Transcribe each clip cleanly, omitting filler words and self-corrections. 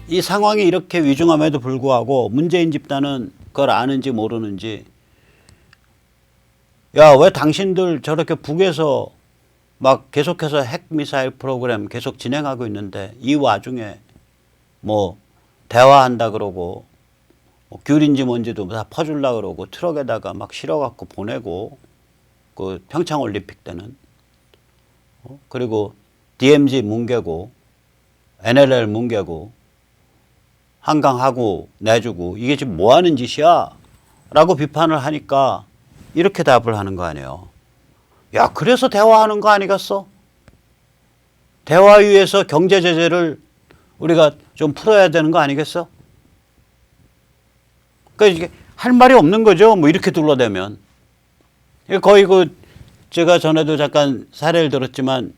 이 상황이 이렇게 위중함에도 불구하고 문재인 집단은 그걸 아는지 모르는지 야, 왜 당신들 저렇게 북에서 막 계속해서 핵미사일 프로그램 계속 진행하고 있는데 이 와중에 뭐 대화한다 그러고 뭐 귤인지 뭔지도 다 퍼줄라 그러고 트럭에다가 막 실어갖고 보내고 그 평창올림픽 때는 그리고 DMZ 뭉개고 NLL 뭉개고 한강하고 내주고 이게 지금 뭐 하는 짓이야? 라고 비판을 하니까 이렇게 답을 하는 거 아니에요. 야, 그래서 대화하는 거 아니겠어? 대화 위에서 경제 제재를 우리가 좀 풀어야 되는 거 아니겠어? 그러니까 이게 할 말이 없는 거죠. 뭐 이렇게 둘러대면. 거의 제가 전에도 잠깐 사례를 들었지만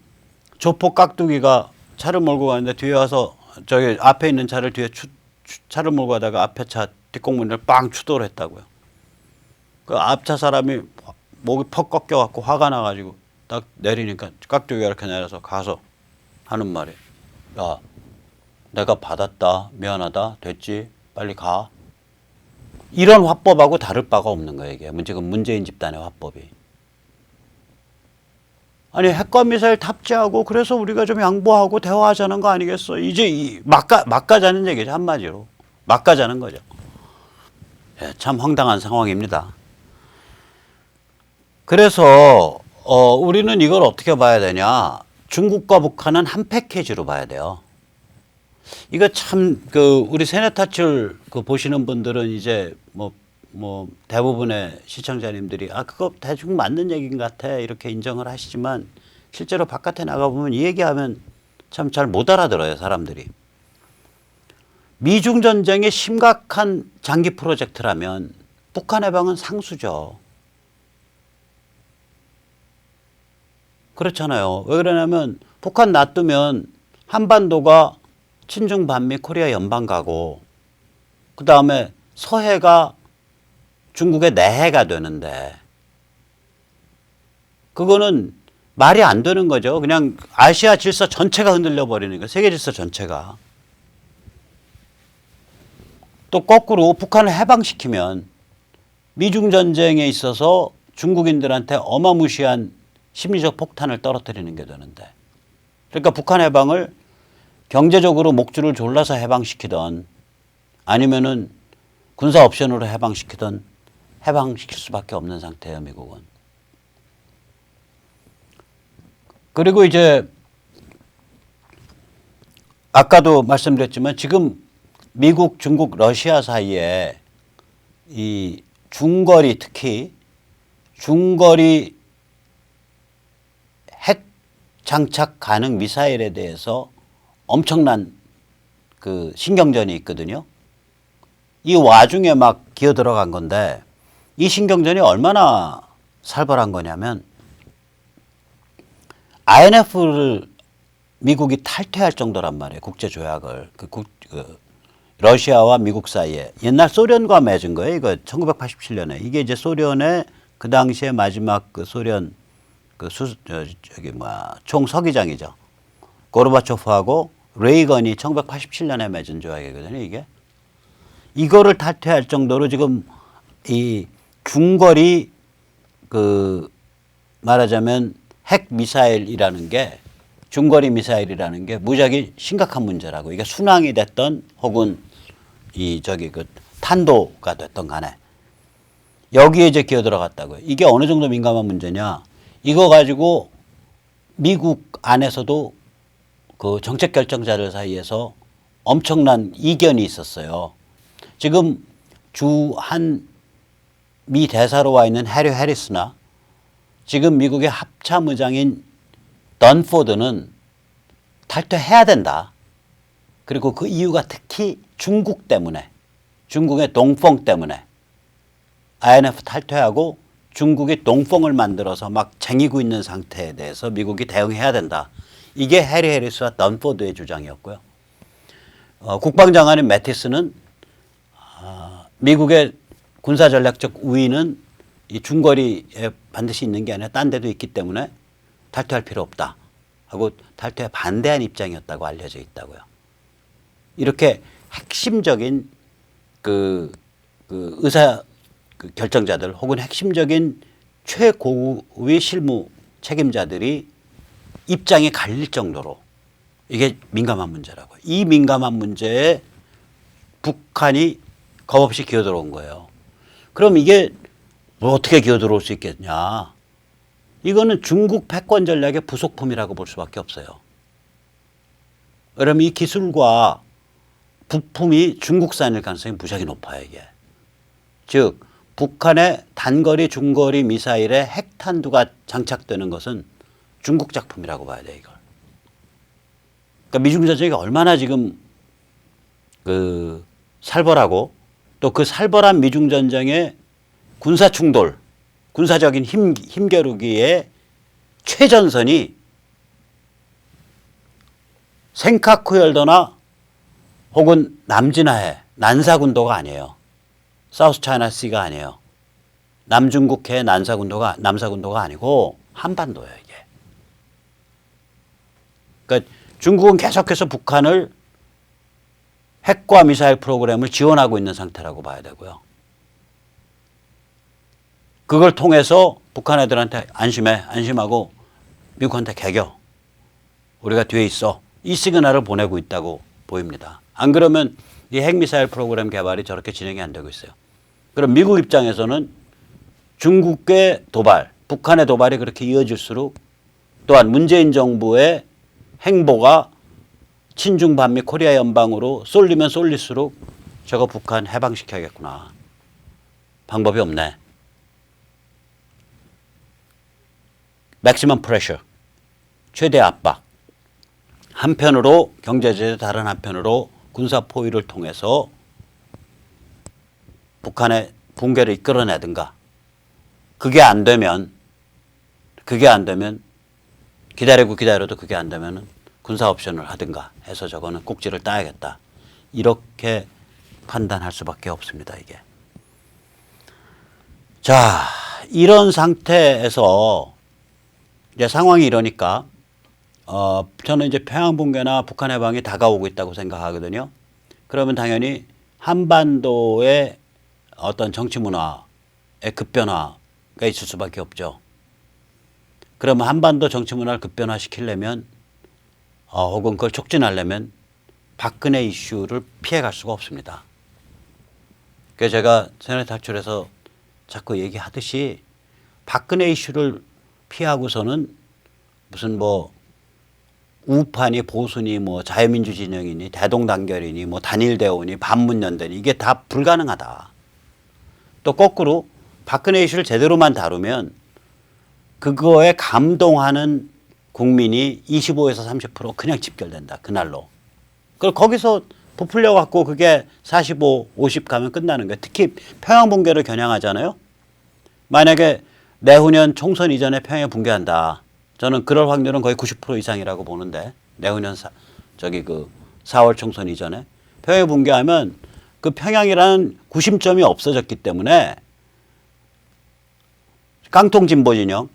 조폭 깍두기가 차를 몰고 가는데 뒤에 와서 저기 앞에 있는 차를 뒤에 차를 몰고 가다가 앞에 차 뒷공문을 빵 추돌을 했다고요. 그 앞차 사람이 목이 퍽 꺾여갖고 화가 나가지고 딱 내리니까 깍두기가 이렇게 내려서 가서 하는 말이 야, 내가 받았다. 미안하다. 됐지. 빨리 가. 이런 화법하고 다를 바가 없는 거예요. 이게 지금 문재인 집단의 화법이. 아니 핵과 미사일 탑재하고 그래서 우리가 좀 양보하고 대화하자는 거 아니겠어. 이제 막가자는 얘기죠. 한마디로. 막가자는 거죠. 예, 참 황당한 상황입니다. 그래서 우리는 이걸 어떻게 봐야 되냐. 중국과 북한은 한 패키지로 봐야 돼요. 이거 참 우리 세네타출 보시는 분들은 이제 뭐 대부분의 시청자님들이 그거 대충 맞는 얘기인 것 같아 이렇게 인정을 하시지만 실제로 바깥에 나가보면 이 얘기하면 참 잘 못 알아들어요 사람들이. 미중 전쟁의 심각한 장기 프로젝트라면 북한 해방은 상수죠. 그렇잖아요. 왜 그러냐면 북한 놔두면 한반도가 친중 반미 코리아 연방 가고 그 다음에 서해가 중국의 내해가 되는데 그거는 말이 안 되는 거죠. 그냥 아시아 질서 전체가 흔들려 버리는 거예요. 세계 질서 전체가. 또 거꾸로 북한을 해방시키면 미중 전쟁에 있어서 중국인들한테 어마무시한 심리적 폭탄을 떨어뜨리는 게 되는데 그러니까 북한 해방을 경제적으로 목줄을 졸라서 해방시키던 아니면은 군사 옵션으로 해방시키던 해방시킬 수밖에 없는 상태예요, 미국은. 그리고 이제 아까도 말씀드렸지만 지금 미국, 중국, 러시아 사이에 이 중거리 특히 중거리 핵 장착 가능 미사일에 대해서 엄청난 신경전이 있거든요. 이 와중에 막 기어 들어간 건데 이 신경전이 얼마나 살벌한 거냐면 INF를 미국이 탈퇴할 정도란 말이에요. 국제조약을. 러시아와 미국 사이에. 옛날 소련과 맺은 거예요. 이거 1987년에. 이게 이제 소련의 그 당시에 마지막 소련 총서기장이죠. 고르바초프하고 레이건이 1987년에 맺은 조약이거든요. 이게. 이거를 탈퇴할 정도로 지금 이 중거리 말하자면 핵 미사일이라는 게 중거리 미사일이라는 게 무지하게 심각한 문제라고. 이게 순항이 됐던 혹은 탄도가 됐던 간에 여기에 이제 기어 들어갔다고요. 이게 어느 정도 민감한 문제냐. 이거 가지고 미국 안에서도 정책 결정자들 사이에서 엄청난 이견이 있었어요. 지금 주한 미 대사로 와 있는 해리 해리스나 지금 미국의 합참의장인 던포드는 탈퇴해야 된다. 그리고 그 이유가 특히 중국 때문에 중국의 동펑 때문에 INF 탈퇴하고 중국이 동펑을 만들어서 막 쟁이고 있는 상태에 대해서 미국이 대응해야 된다. 이게 해리 해리스와 던포드의 주장이었고요. 국방장관인 매티스는 미국의 군사전략적 우위는 이 중거리에 반드시 있는 게 아니라 딴 데도 있기 때문에 탈퇴할 필요 없다 하고 탈퇴에 반대한 입장이었다고 알려져 있다고요. 이렇게 핵심적인 그 의사 그 결정자들 혹은 핵심적인 최고위 실무 책임자들이 입장이 갈릴 정도로 이게 민감한 문제라고. 이 민감한 문제에 북한이 겁없이 기어들어온 거예요. 그럼 이게 뭐 어떻게 기어들어올 수 있겠냐. 이거는 중국 패권 전략의 부속품이라고 볼 수밖에 없어요. 그러면 이 기술과 부품이 중국산일 가능성이 무지하게 높아요. 이게. 즉 북한의 단거리 중거리 미사일에 핵탄두가 장착되는 것은 중국 작품이라고 봐야 돼 이걸. 그러니까 미중 전쟁이 얼마나 지금 그 살벌하고 또 그 살벌한 미중 전쟁의 군사 충돌, 군사적인 힘겨루기의 최전선이 센카쿠 열도나 혹은 남진해해 난사군도가 아니에요. 사우스 차이나 시가 아니에요. 남중국해 남사군도가 아니고 한반도예요 이게. 그러니까 중국은 계속해서 북한을 핵과 미사일 프로그램을 지원하고 있는 상태라고 봐야 되고요. 그걸 통해서 북한 애들한테 안심하고 미국한테 개겨. 우리가 뒤에 있어. 이 시그널을 보내고 있다고 보입니다. 안 그러면 이 핵미사일 프로그램 개발이 저렇게 진행이 안 되고 있어요. 그럼 미국 입장에서는 중국의 도발, 북한의 도발이 그렇게 이어질수록 또한 문재인 정부의 행보가 친중 반미 코리아 연방으로 쏠리면 쏠릴수록 저거 북한 해방시켜야겠구나. 방법이 없네. 맥시멈 프레셔, 최대 압박. 한편으로 경제제재, 다른 한편으로 군사 포위를 통해서 북한의 붕괴를 이끌어내든가. 그게 안 되면 기다려도 그게 안 되면은 군사 옵션을 하든가 해서 저거는 꼭지를 따야겠다. 이렇게 판단할 수밖에 없습니다, 이게. 자, 이런 상태에서 이제 상황이 이러니까 저는 이제 평양 붕괴나 북한 해방이 다가오고 있다고 생각하거든요. 그러면 당연히 한반도의 어떤 정치 문화의 급변화가 있을 수밖에 없죠. 그러면 한반도 정치 문화를 급변화시키려면 혹은 그걸 촉진하려면 박근혜 이슈를 피해갈 수가 없습니다. 그래서 제가 새누리 탈출에서 자꾸 얘기하듯이 박근혜 이슈를 피하고서는 무슨 뭐 우파니 보수니 뭐 자유민주 진영이니 대동단결이니 뭐 단일대오니 반문연대니 이게 다 불가능하다. 또 거꾸로 박근혜 이슈를 제대로만 다루면 그거에 감동하는 국민이 25에서 30% 그냥 집결된다. 그날로. 그리고 거기서 부풀려 갖고 그게 45, 50 가면 끝나는 거예요. 특히 평양 붕괴를 겨냥하잖아요. 만약에 내후년 총선 이전에 평양이 붕괴한다. 저는 그럴 확률은 거의 90% 이상이라고 보는데 내후년 4월 총선 이전에 평양이 붕괴하면 그 평양이라는 구심점이 없어졌기 때문에 깡통 진보 진영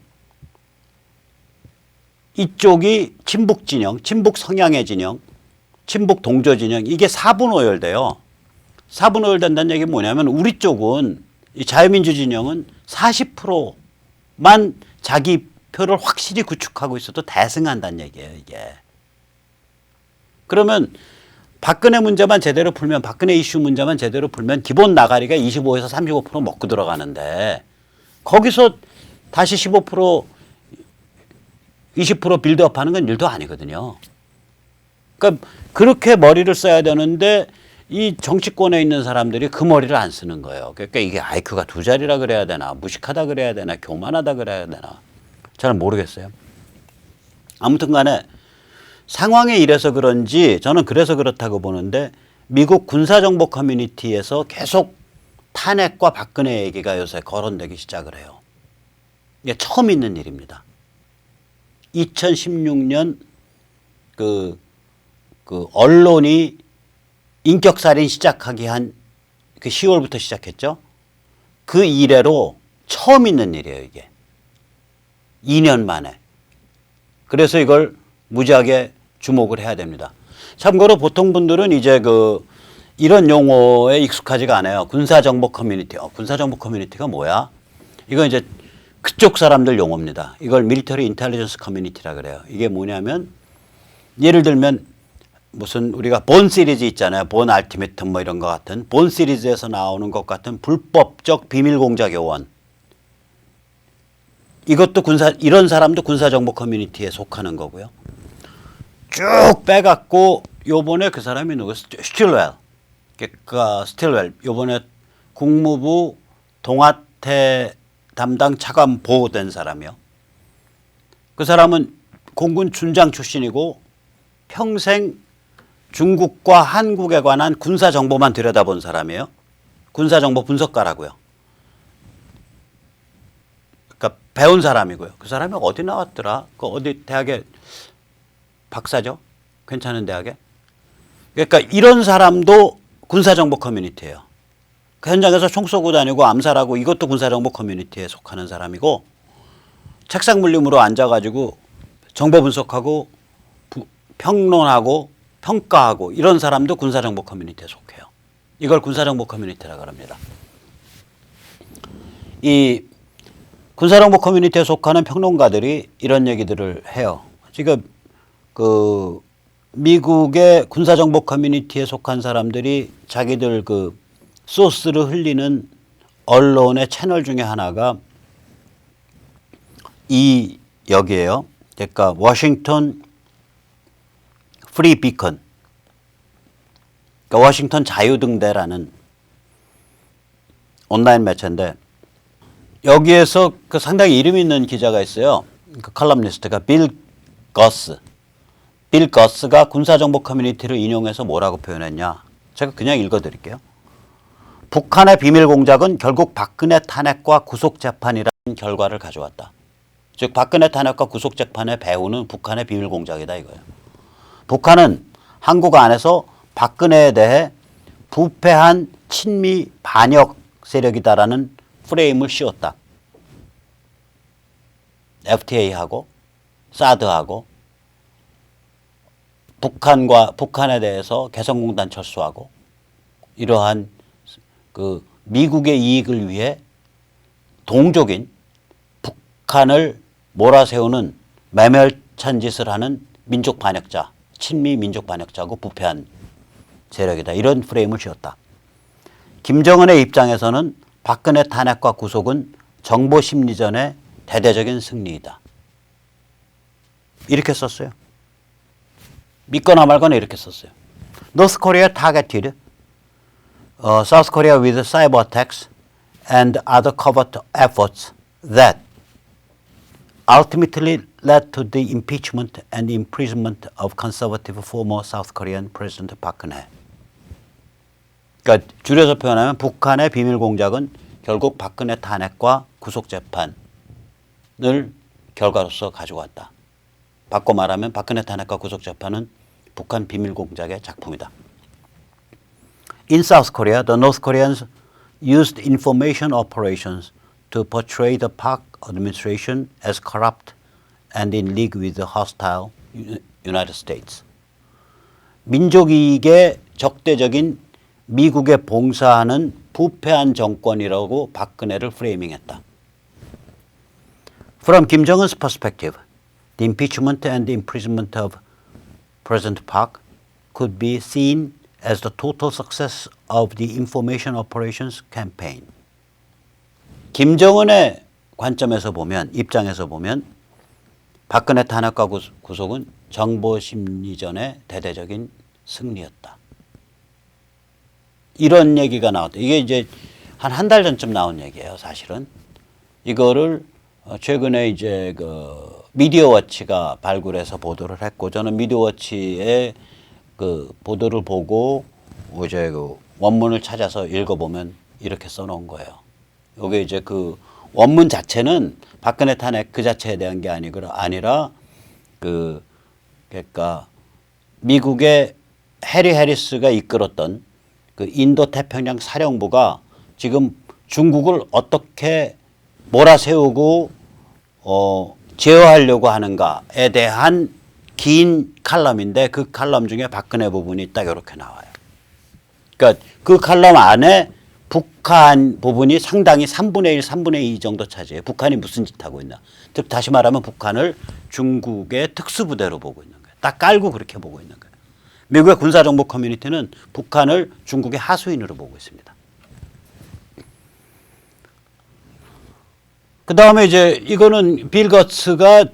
이쪽이 친북 진영, 친북 성향의 진영, 친북 동조 진영 이게 4분 오열돼요. 4분 오열된다는 얘기는 뭐냐면 우리 쪽은 이 자유민주 진영은 40%만 자기 표를 확실히 구축하고 있어도 대승한다는 얘기예요, 이게. 그러면 박근혜 문제만 제대로 풀면 박근혜 이슈 문제만 제대로 풀면 기본 나가리가 25에서 35% 먹고 들어가는데 거기서 다시 15% 20% 빌드업 하는 건 일도 아니거든요. 그러니까 그렇게 머리를 써야 되는데 이 정치권에 있는 사람들이 그 머리를 안 쓰는 거예요. 그러니까 이게 IQ가 2자리라 그래야 되나 무식하다 그래야 되나 교만하다 그래야 되나 잘 모르겠어요. 아무튼 간에 상황이 이래서 그런지 저는 그래서 그렇다고 보는데 미국 군사정보 커뮤니티에서 계속 탄핵과 박근혜 얘기가 요새 거론되기 시작을 해요. 이게 처음 있는 일입니다. 2016년 그 언론이 인격살인 시작하기 한 그 10월부터 시작했죠. 그 이래로 처음 있는 일이에요, 이게. 2년 만에. 그래서 이걸 무지하게 주목을 해야 됩니다. 참고로 보통 분들은 이제 이런 용어에 익숙하지가 않아요. 군사정보 커뮤니티. 군사정보 커뮤니티가 뭐야? 이건 이제 그쪽 사람들 용어입니다. 이걸 밀리터리 인텔리전스 커뮤니티라 그래요. 이게 뭐냐면 예를 들면 무슨 우리가 본 시리즈 있잖아요. 본 알티메트 뭐 이런 것 같은 본 시리즈에서 나오는 것 같은 불법적 비밀 공작 요원. 이것도 이런 사람도 군사정보 커뮤니티에 속하는 거고요. 쭉 빼갖고 요번에 그 사람이 누구? 스틸웰. 그러니까 스틸웰. 요번에 국무부 동아태 담당 차관 보호된 사람이요. 그 사람은 공군 준장 출신이고 평생 중국과 한국에 관한 군사 정보만 들여다본 사람이에요. 군사 정보 분석가라고요. 그러니까 배운 사람이고요. 그 사람이 어디 나왔더라? 그 어디 대학에 박사죠? 괜찮은 대학에. 그러니까 이런 사람도 군사정보 커뮤니티예요. 그 현장에서 총 쏘고 다니고 암살하고 이것도 군사정보 커뮤니티에 속하는 사람이고 책상 물림으로 앉아가지고 정보 분석하고 평론하고 평가하고 이런 사람도 군사정보 커뮤니티에 속해요. 이걸 군사정보 커뮤니티라고 합니다. 이 군사정보 커뮤니티에 속하는 평론가들이 이런 얘기들을 해요. 지금 그 미국의 군사정보 커뮤니티에 속한 사람들이 자기들 그 소스를 흘리는 언론의 채널 중에 하나가 이 여기에요. 그러니까 워싱턴 프리 비컨, 그러니까 워싱턴 자유등대라는 온라인 매체인데 여기에서 그 상당히 이름 있는 기자가 있어요. 그 칼럼니스트가 빌 거스. 빌 거스가 군사정보 커뮤니티를 인용해서 뭐라고 표현했냐. 제가 그냥 읽어드릴게요. 북한의 비밀 공작은 결국 박근혜 탄핵과 구속재판이라는 결과를 가져왔다. 즉 박근혜 탄핵과 구속재판의 배후는 북한의 비밀 공작이다 이거예요. 북한은 한국 안에서 박근혜에 대해 부패한 친미 반역 세력이다라는 프레임을 씌웠다. FTA하고 사드하고 북한에 대해서 개성공단 철수하고 이러한 그 미국의 이익을 위해 동족인 북한을 몰아세우는 매멸찬 짓을 하는 민족 반역자, 친미 민족 반역자고 부패한 세력이다. 이런 프레임을 씌웠다. 김정은의 입장에서는 박근혜 탄핵과 구속은 정보 심리전의 대대적인 승리이다. 이렇게 썼어요. 믿거나 말거나 이렇게 썼어요. North Korea targeted South Korea with cyber attacks and other covert efforts that ultimately led to the impeachment and imprisonment of conservative former South Korean President Park Geun-hye. 그러니까 줄여서 표현하면 북한의 비밀 공작은 결국 박근혜 탄핵과 구속 재판을 결과로서 가져왔다. 바꿔 말하면 박근혜 탄핵과 구속 재판은 북한 비밀 공작의 작품이다. In South Korea, the North Koreans used information operations to portray the Park administration as corrupt and in league with the hostile United States. 민족 이익에 적대적인 미국에 봉사하는 부패한 정권이라고 박근혜를 프레이밍했다. From Kim Jong-un's perspective, the impeachment and imprisonment of President Park could be seen as the total success of the information operations campaign. 김정은의 관점에서 보면, 입장에서 보면 박근혜 탄핵과 구속은 정보 심리전의 대대적인 승리였다. 이런 얘기가 나왔다. 이게 이제 한 달 전쯤 나온 얘기예요, 사실은. 이거를 최근에 이제 그 미디어워치가 발굴해서 보도를 했고, 저는 미디어워치의 그 보도를 보고 이제 그 원문을 찾아서 읽어보면 이렇게 써놓은 거예요. 이게 이제 그 원문 자체는 박근혜 탄핵 그 자체에 대한 게 아니라 그러니까 미국의 해리 해리스가 이끌었던 그 인도 태평양 사령부가 지금 중국을 어떻게 몰아세우고 제어하려고 하는가에 대한 긴 칼럼인데 그 칼럼 중에 박근혜 부분이 딱 이렇게 나와요. 그러니까 그 칼럼 안에 북한 부분이 상당히 3분의 1, 3분의 2 정도 차지해요. 북한이 무슨 짓 하고 있나. 즉 다시 말하면 북한을 중국의 특수부대로 보고 있는 거예요. 딱 깔고 그렇게 보고 있는 거예요. 미국의 군사정보 커뮤니티는 북한을 중국의 하수인으로 보고 있습니다. 그 다음에 이제 이거는 빌 거츠가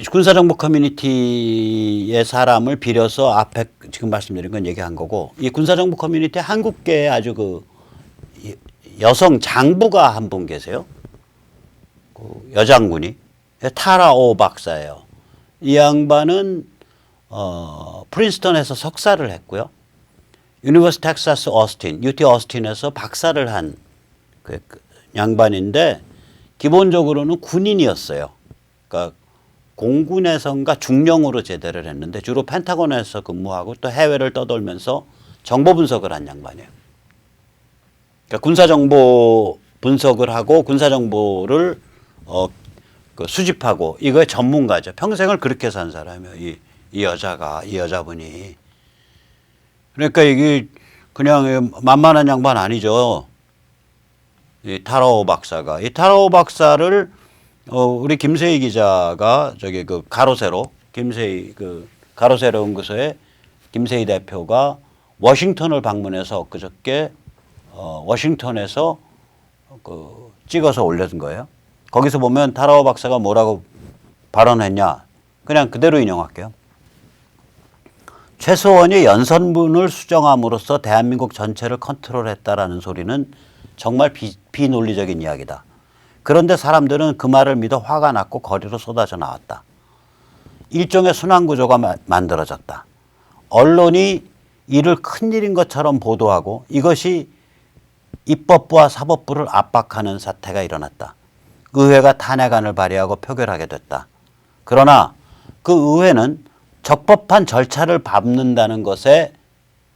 군사정보 커뮤니티의 사람을 빌려서 앞에 지금 말씀드린 건 얘기한 거고, 이 군사정보 커뮤니티 한국계에 아주 그 여성 장부가 한 분 계세요. 그 여장군이 타라오 박사예요. 이 양반은 프린스턴에서 석사를 했고요. 유니버시티 텍사스 어스틴, UT 어스틴에서 박사를 한 그 양반인데 기본적으로는 군인이었어요. 그러니까 공군에선가 중령으로 제대를 했는데 주로 펜타곤에서 근무하고 또 해외를 떠돌면서 정보 분석을 한 양반이에요. 그러니까 군사정보 분석을 하고 군사정보를 그 수집하고 이거의 전문가죠. 평생을 그렇게 산 사람이에요. 이 여자분이. 그러니까 이게 그냥 만만한 양반 아니죠. 이 타라오 박사가. 이 타라오 박사를 우리 김세희 기자가 저기 그 가로세로 김세희 그 가로세로 연구소의 김세희 대표가 워싱턴을 방문해서 엊그저께 워싱턴에서 그 찍어서 올려준 거예요. 거기서 보면 타라오 박사가 뭐라고 발언했냐. 그냥 그대로 인용할게요. 최소원이 연선문을 수정함으로써 대한민국 전체를 컨트롤했다라는 소리는 정말 비논리적인 이야기다. 그런데 사람들은 그 말을 믿어 화가 났고 거리로 쏟아져 나왔다. 일종의 순환구조가 만들어졌다. 언론이 이를 큰일인 것처럼 보도하고 이것이 입법부와 사법부를 압박하는 사태가 일어났다. 의회가 탄핵안을 발의하고 표결하게 됐다. 그러나 그 의회는 적법한 절차를 밟는다는 것에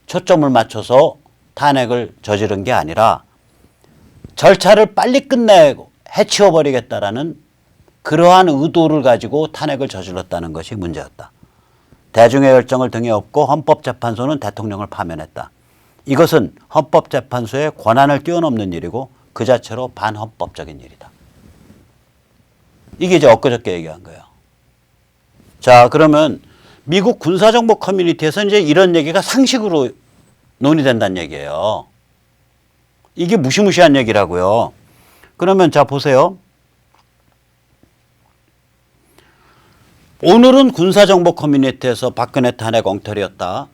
초점을 맞춰서 탄핵을 저지른 게 아니라 절차를 빨리 끝내고 해치워버리겠다라는 그러한 의도를 가지고 탄핵을 저질렀다는 것이 문제였다. 대중의 열정을 등에 업고 헌법재판소는 대통령을 파면했다. 이것은 헌법재판소의 권한을 뛰어넘는 일이고 그 자체로 반헌법적인 일이다. 이게 이제 엊그저께 얘기한 거예요. 자, 그러면 미국 군사정보 커뮤니티에서 이제 이런 얘기가 상식으로 논의된다는 얘기예요. 이게 무시무시한 얘기라고요. 그러면 자 보세요. 오늘은 군사정보 커뮤니티에서 박근혜 탄핵 엉터리였다.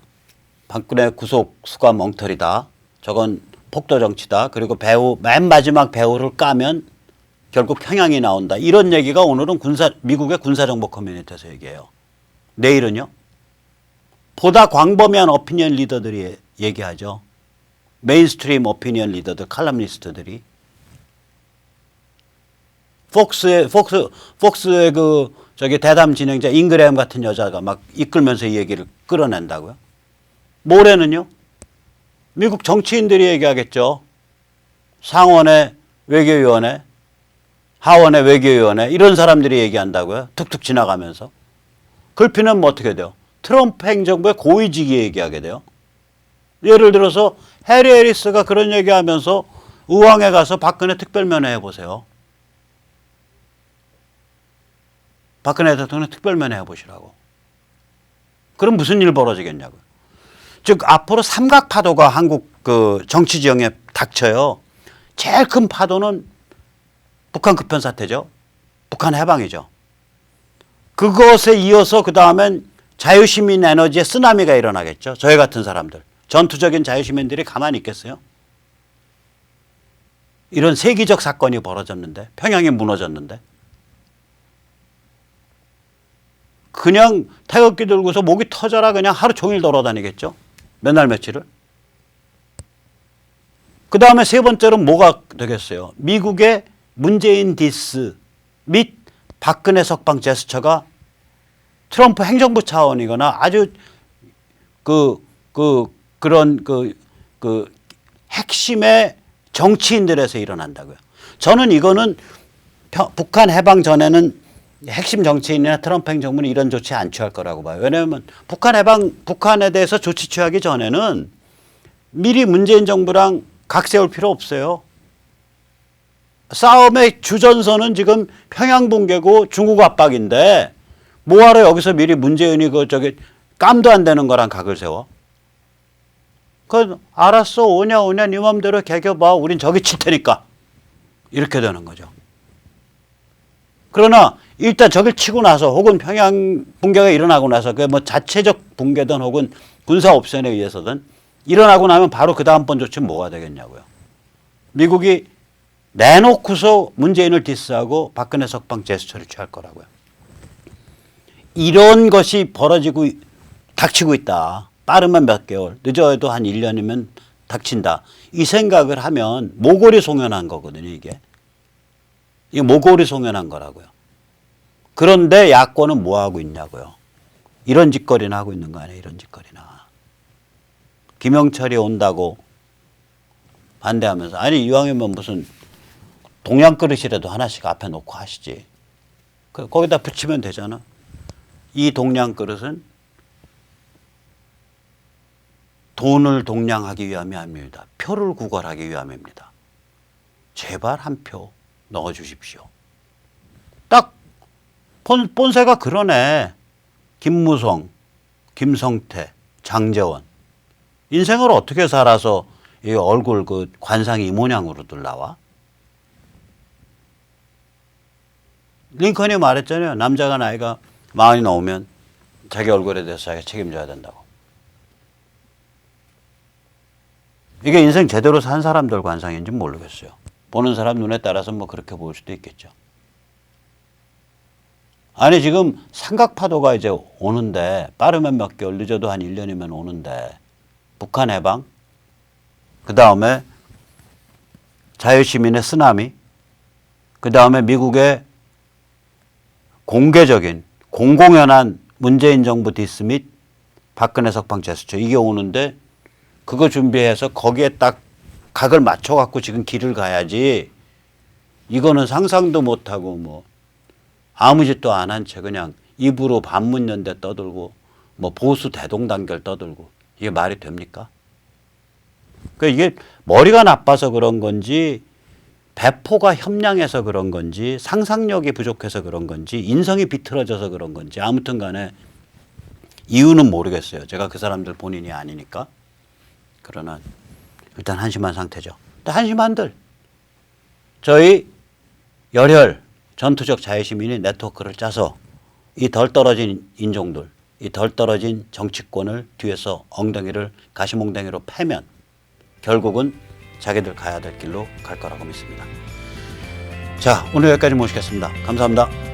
박근혜 구속 수감 엉터리다. 저건 폭도 정치다. 그리고 맨 마지막 배후를 까면 결국 평양이 나온다. 이런 얘기가 오늘은 미국의 군사정보 커뮤니티에서 얘기해요. 내일은요? 보다 광범위한 오피니언 리더들이 얘기하죠. 메인스트림 오피니언 리더들, 칼럼니스트들이. 폭스의 그 저기 대담 진행자 잉그레엄 같은 여자가 막 이끌면서 이 얘기를 끌어낸다고요. 모레는요? 미국 정치인들이 얘기하겠죠. 상원의 외교위원회, 하원의 외교위원회 이런 사람들이 얘기한다고요. 툭툭 지나가면서. 글피는 뭐 어떻게 돼요? 트럼프 행정부의 고위직이 얘기하게 돼요. 예를 들어서 해리 해리스가 그런 얘기하면서 의왕에 가서 박근혜 특별면회 해보세요. 박근혜 대통령 특별면회 해보시라고. 그럼 무슨 일 벌어지겠냐고요. 즉 앞으로 삼각파도가 한국 그 정치 지형에 닥쳐요. 제일 큰 파도는 북한 급변 사태죠. 북한 해방이죠. 그것에 이어서 그 다음엔 자유시민 에너지의 쓰나미가 일어나겠죠. 저희 같은 사람들. 전투적인 자유시민들이 가만히 있겠어요? 이런 세계적 사건이 벌어졌는데, 평양이 무너졌는데. 그냥 태극기 들고서 목이 터져라 그냥 하루 종일 돌아다니겠죠. 몇 날 며칠을. 그 다음에 세 번째로는 뭐가 되겠어요. 미국의 문재인 디스 및 박근혜 석방 제스처가 트럼프 행정부 차원이거나 아주 그런 핵심의 정치인들에서 일어난다고요. 저는 이거는 북한 해방 전에는 핵심 정치인이나 트럼프 행정부는 이런 조치 안 취할 거라고 봐요. 왜냐하면 북한에 대해서 조치 취하기 전에는 미리 문재인 정부랑 각 세울 필요 없어요. 싸움의 주전선은 지금 평양 붕괴고 중국 압박인데 뭐하러 여기서 미리 문재인이 깜도 안 되는 거랑 각을 세워? 알았어, 오냐 네 맘대로 개겨봐. 우린 저기 칠 테니까. 이렇게 되는 거죠. 그러나 일단 저길 치고 나서 혹은 평양 붕괴가 일어나고 나서 뭐 자체적 붕괴든 혹은 군사 옵션에 의해서든 일어나고 나면 바로 그 다음번 조치는 뭐가 되겠냐고요. 미국이 내놓고서 문재인을 디스하고 박근혜 석방 제스처를 취할 거라고요. 이런 것이 닥치고 있다. 빠르면 몇 개월, 늦어도 한 1년이면 닥친다. 이 생각을 하면 모골이 송연한 거거든요, 이게. 이게 모골이 송연한 거라고요. 그런데 야권은 뭐 하고 있냐고요. 이런 짓거리나 하고 있는 거 아니에요, 이런 짓거리나. 김영철이 온다고 반대하면서, 아니, 이왕이면 무슨 동양 그릇이라도 하나씩 앞에 놓고 하시지. 거기다 붙이면 되잖아. 이 동양 그릇은 돈을 동량하기 위함이 아닙니다. 표를 구걸하기 위함입니다. 제발 한 표 넣어주십시오. 딱 본세가 그러네. 김무성, 김성태, 장제원. 인생을 어떻게 살아서 이 얼굴 관상이 이 모양으로들 나와? 링컨이 말했잖아요. 남자가 나이가 40이 넘으면 자기 얼굴에 대해서 자기가 책임져야 된다고. 이게 인생 제대로 산 사람들 관상인지 모르겠어요. 보는 사람 눈에 따라서 뭐 그렇게 보일 수도 있겠죠. 아니, 지금 삼각파도가 이제 오는데, 빠르면 몇 개월, 늦어도 한 1년이면 오는데, 북한 해방, 그 다음에 자유시민의 쓰나미, 그 다음에 미국의 공개적인 공공연한 문재인 정부 디스 및 박근혜 석방 제스처, 이게 오는데 그거 준비해서 거기에 딱 각을 맞춰갖고 지금 길을 가야지. 이거는 상상도 못하고 뭐 아무 짓도 안 한 채 그냥 입으로 반문연대 떠들고 뭐 보수 대동단결 떠들고 이게 말이 됩니까? 그러니까 이게 머리가 나빠서 그런 건지 배포가 협량해서 그런 건지 상상력이 부족해서 그런 건지 인성이 비틀어져서 그런 건지 아무튼 간에 이유는 모르겠어요. 제가 그 사람들 본인이 아니니까. 그러나 일단 한심한 상태죠. 한심한들. 저희 열혈 전투적 자유시민이 네트워크를 짜서 이 덜 떨어진 인종들, 이 덜 떨어진 정치권을 뒤에서 엉덩이를 가시몽덩이로 패면 결국은 자기들 가야 될 길로 갈 거라고 믿습니다. 자, 오늘 여기까지 모시겠습니다. 감사합니다.